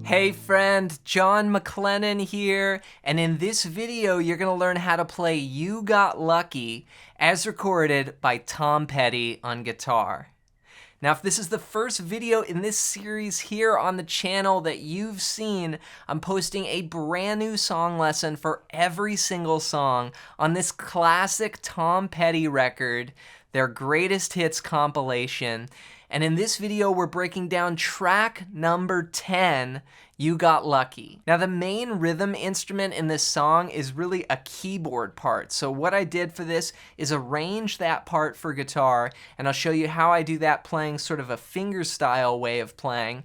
Hey friend, John McLennan here, and in this video you're going to learn how to play You Got Lucky as recorded by Tom Petty on guitar. Now if this is the first video in this series here on the channel that you've seen, I'm posting a brand new song lesson for every single song on this classic Tom Petty record, their greatest hits compilation. And in this video, we're breaking down track number 10, You Got Lucky. Now the main rhythm instrument in this song is really a keyboard part. So what I did for this is arrange that part for guitar, and I'll show you how I do that playing sort of a fingerstyle way of playing.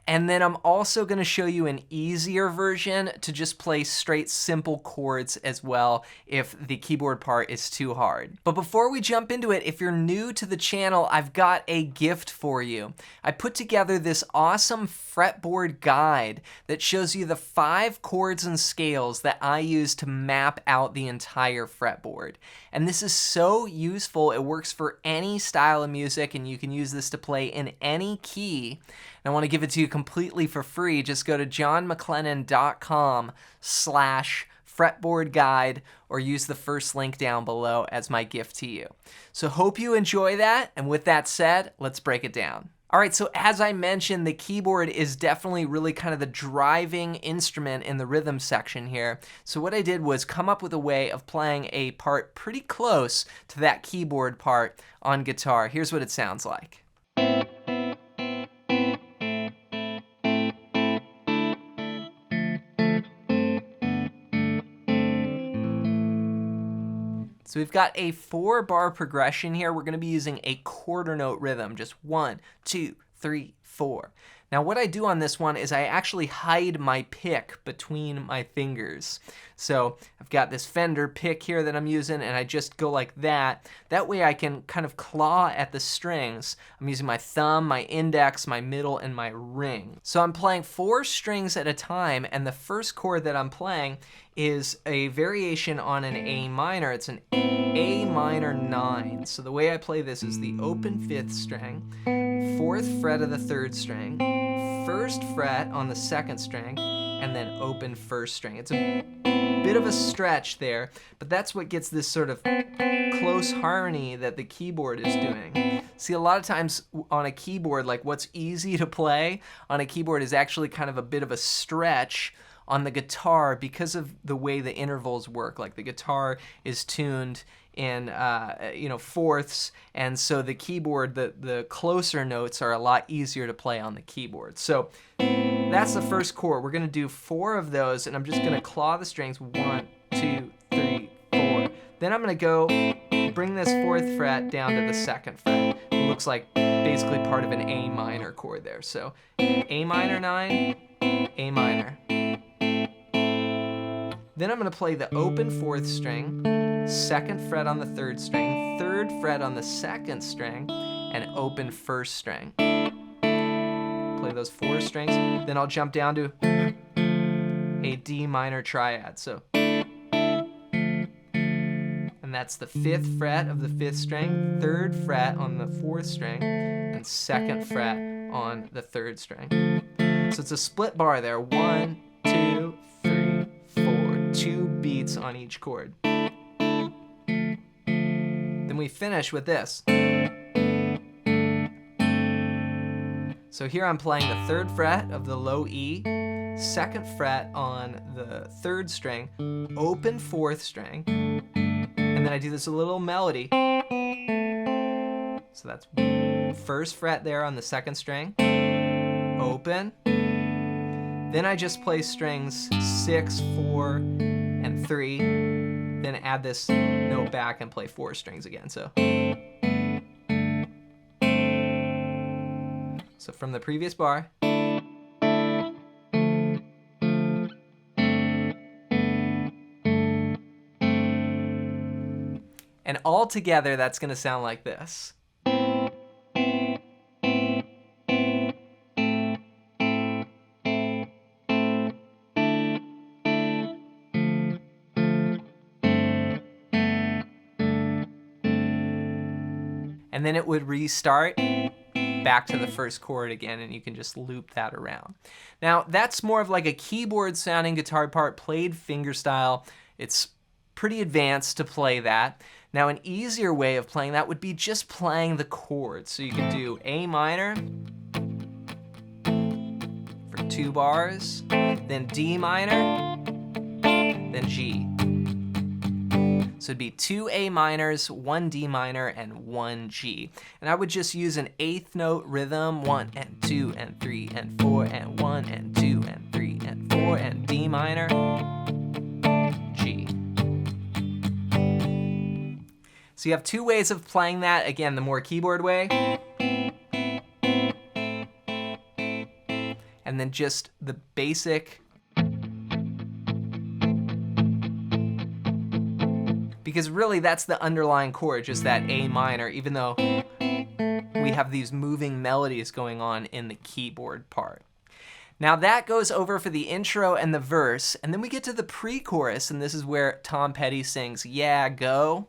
And then I'm also going to show you an easier version to just play straight simple chords as well if the keyboard part is too hard. But before we jump into it, if you're new to the channel, I've got a gift for you. I put together this awesome fretboard guide that shows you the 5 chords and scales that I use to map out the entire fretboard. And this is so useful. It works for any style of music, and you can use this to play in any key. And I want to give it to you completely for free. Just go to johnmclennan.com/fretboard guide or use the first link down below as my gift to you. So hope you enjoy that. And with that said, let's break it down. All right, so as I mentioned, the keyboard is definitely really kind of the driving instrument in the rhythm section here. So what I did was come up with a way of playing a part pretty close to that keyboard part on guitar. Here's what it sounds like. So we've got a 4-bar progression here. We're going to be using a quarter note rhythm, just 1, 2, 3, 4. Now what I do on this one is I actually hide my pick between my fingers. So I've got this Fender pick here that I'm using, and I just go like that. That way I can kind of claw at the strings. I'm using my thumb, my index, my middle, and my ring. So I'm playing 4 strings at a time, and the first chord that I'm playing is a variation on an A minor. It's an A minor 9. So the way I play this is the open 5th string, 4th fret of the 3rd string, 1st fret on the 2nd string, and then open 1st string. It's a bit of a stretch there, but that's what gets this sort of close harmony that the keyboard is doing. See, a lot of times on a keyboard, like what's easy to play on a keyboard is actually kind of a bit of a stretch on the guitar because of the way the intervals work. Like the guitar is tuned in fourths, and so the keyboard, the closer notes are a lot easier to play on the keyboard. So that's the first chord. We're going to do 4 of those, and I'm just going to claw the strings 1, 2, 3, 4. Then I'm going to go bring this 4th fret down to the 2nd fret. It looks like basically part of an A minor chord there. So A minor 9, A minor. Then I'm going to play the open 4th string, 2nd fret on the 3rd string, 3rd fret on the 2nd string, and open 1st string. Play those 4 strings, then I'll jump down to a D minor triad. So, and that's the 5th fret of the 5th string, 3rd fret on the 4th string, and 2nd fret on the 3rd string. So it's a split bar there, 1, 2, 3, 4. 2 beats on each chord. Then we finish with this. So here I'm playing the 3rd fret of the low E, 2nd fret on the 3rd string, open 4th string, and then I do this little melody. So that's 1st fret there on the 2nd string, open. Then I just play strings 6, 4, and 3, then add this note back and play 4 strings again. So from the previous bar. And all together, that's going to sound like this. And then it would restart. back to the first chord again, and you can just loop that around. Now, that's more of like a keyboard sounding guitar part played fingerstyle. It's pretty advanced to play that. Now, an easier way of playing that would be just playing the chords. So you can do A minor for 2 bars, then D minor, then G. So it'd be 2 A minors, 1 D minor, and 1 G. And I would just use an 8th note rhythm, 1 and 2 and 3 and 4 and 1 and 2 and 3 and 4 and D minor, G. So you have 2 ways of playing that. Again, the more keyboard way, and then just the basic. Because really that's the underlying chord, just that A minor, even though we have these moving melodies going on in the keyboard part. Now that goes over for the intro and the verse, and then we get to the pre-chorus, and this is where Tom Petty sings, "Yeah, go."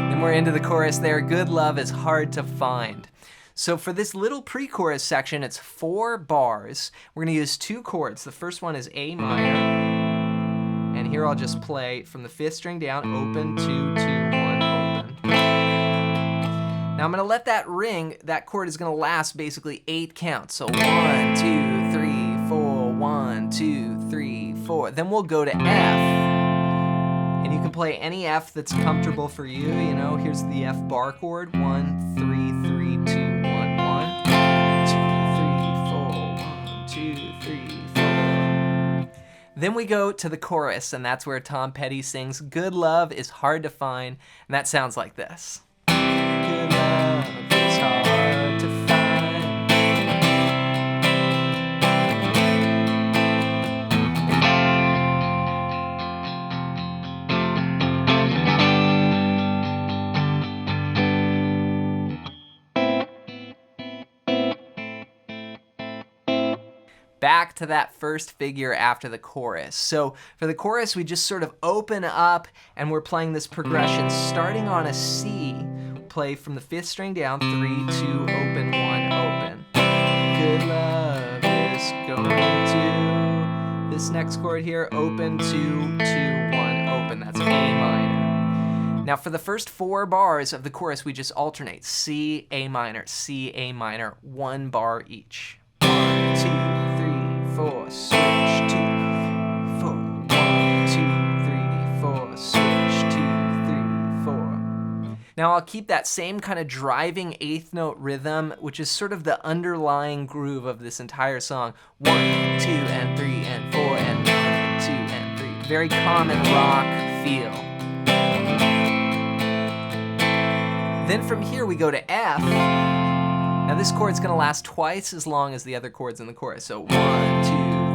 Then we're into the chorus there, "Good love is hard to find." So for this little pre-chorus section, it's 4 bars. We're gonna use 2 chords. The first one is A minor, and here I'll just play from the 5th string down, open, 2, 2, 1, open. Now I'm gonna let that ring. That chord is gonna last basically 8 counts. So 1, 2, 3, 4, 1, 2, 3, 4. Then we'll go to F, and you can play any F that's comfortable for you. You know, here's the F bar chord, 1, 3, 3, 2, 1, 1, 2, 3, 4, 1, 2, 3, 4. Then we go to the chorus, and that's where Tom Petty sings, "Good love is hard to find," and that sounds like this. Good love is hard to find. Back to that first figure after the chorus. So for the chorus, we just sort of open up and we're playing this progression starting on a C. Play from the 5th string down, 3, 2, open, 1, open. Good love is going to. This next chord here, open, 2, 2, 1, open. That's A minor. Now for the first 4 bars of the chorus, we just alternate C, A minor, 1 bar each. 1, 2, 4, switch, 2, 4, 1, 2, 3, 4, switch, 2, 3, 4. Now I'll keep that same kind of driving 8th note rhythm, which is sort of the underlying groove of this entire song. 1, 2, and 3, and 4, and 1, and 2, and 3. Very common rock feel. Then from here we go to F. Now this chord's gonna last twice as long as the other chords in the chorus. So 1, 2,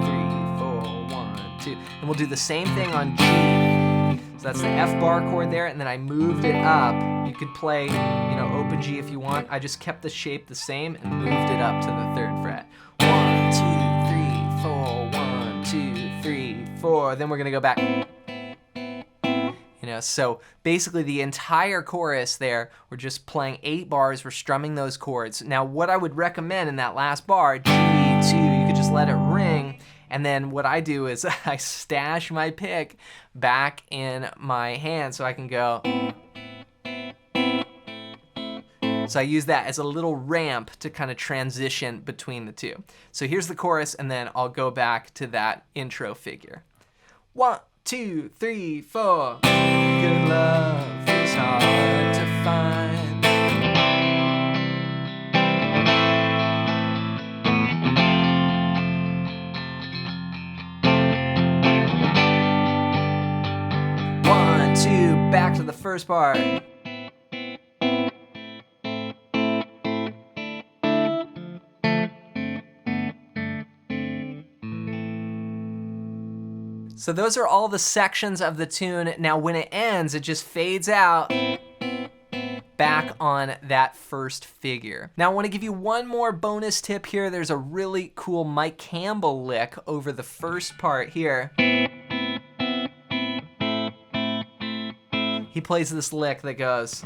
3, 4, 1, 2. And we'll do the same thing on G. So that's the F bar chord there, and then I moved it up. You could play, you know, open G if you want. I just kept the shape the same and moved it up to the 3rd fret. 1, 2, 3, 4, 1, 2, 3, 4. Then we're gonna go back. You know, so basically the entire chorus there, we're just playing 8 bars, we're strumming those chords. Now what I would recommend in that last bar, G2, you could just let it ring, and then what I do is I stash my pick back in my hand so I can go. So I use that as a little ramp to kind of transition between the two. So here's the chorus, and then I'll go back to that intro figure. 1, 2, 3, 4. Good love is hard to find. One, two, back to the first bar. So those are all the sections of the tune. Now when it ends, it just fades out back on that first figure. Now I want to give you one more bonus tip here. There's a really cool Mike Campbell lick over the first part here. he plays this lick that goes.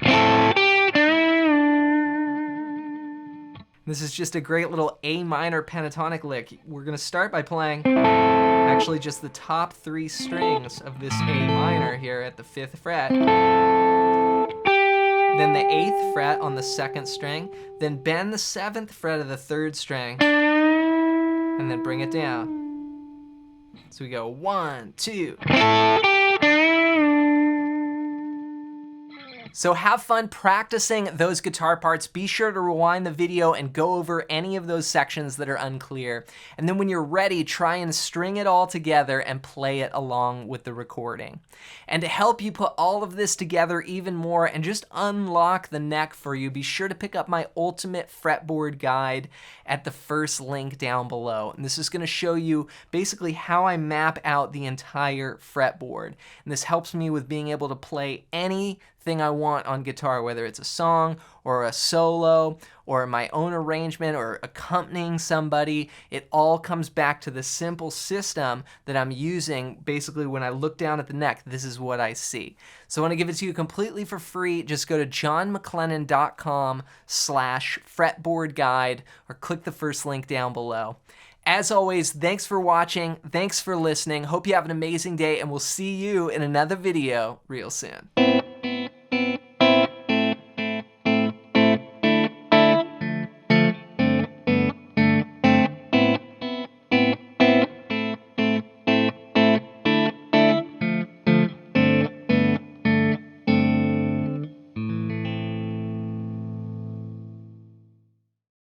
This is just a great little A minor pentatonic lick. We're gonna start by playing actually just the top 3 strings of this A minor here at the 5th fret. Then the 8th fret on the 2nd string, then bend the 7th fret of the 3rd string, and then bring it down. So we go 1, 2. So have fun practicing those guitar parts. Be sure to rewind the video and go over any of those sections that are unclear. And then when you're ready, try and string it all together and play it along with the recording. And to help you put all of this together even more and just unlock the neck for you, be sure to pick up my ultimate fretboard guide at the first link down below. And this is going to show you basically how I map out the entire fretboard. And this helps me with being able to play anything I want on guitar, whether it's a song or a solo or my own arrangement or accompanying somebody. It all comes back to the simple system that I'm using. Basically, when I look down at the neck, this is what I see. So I want to give it to you completely for free. Just go to johnmclennan.com/fretboard guide or click the first link down below. As always, thanks for watching. Thanks for listening. Hope you have an amazing day, and we'll see you in another video real soon.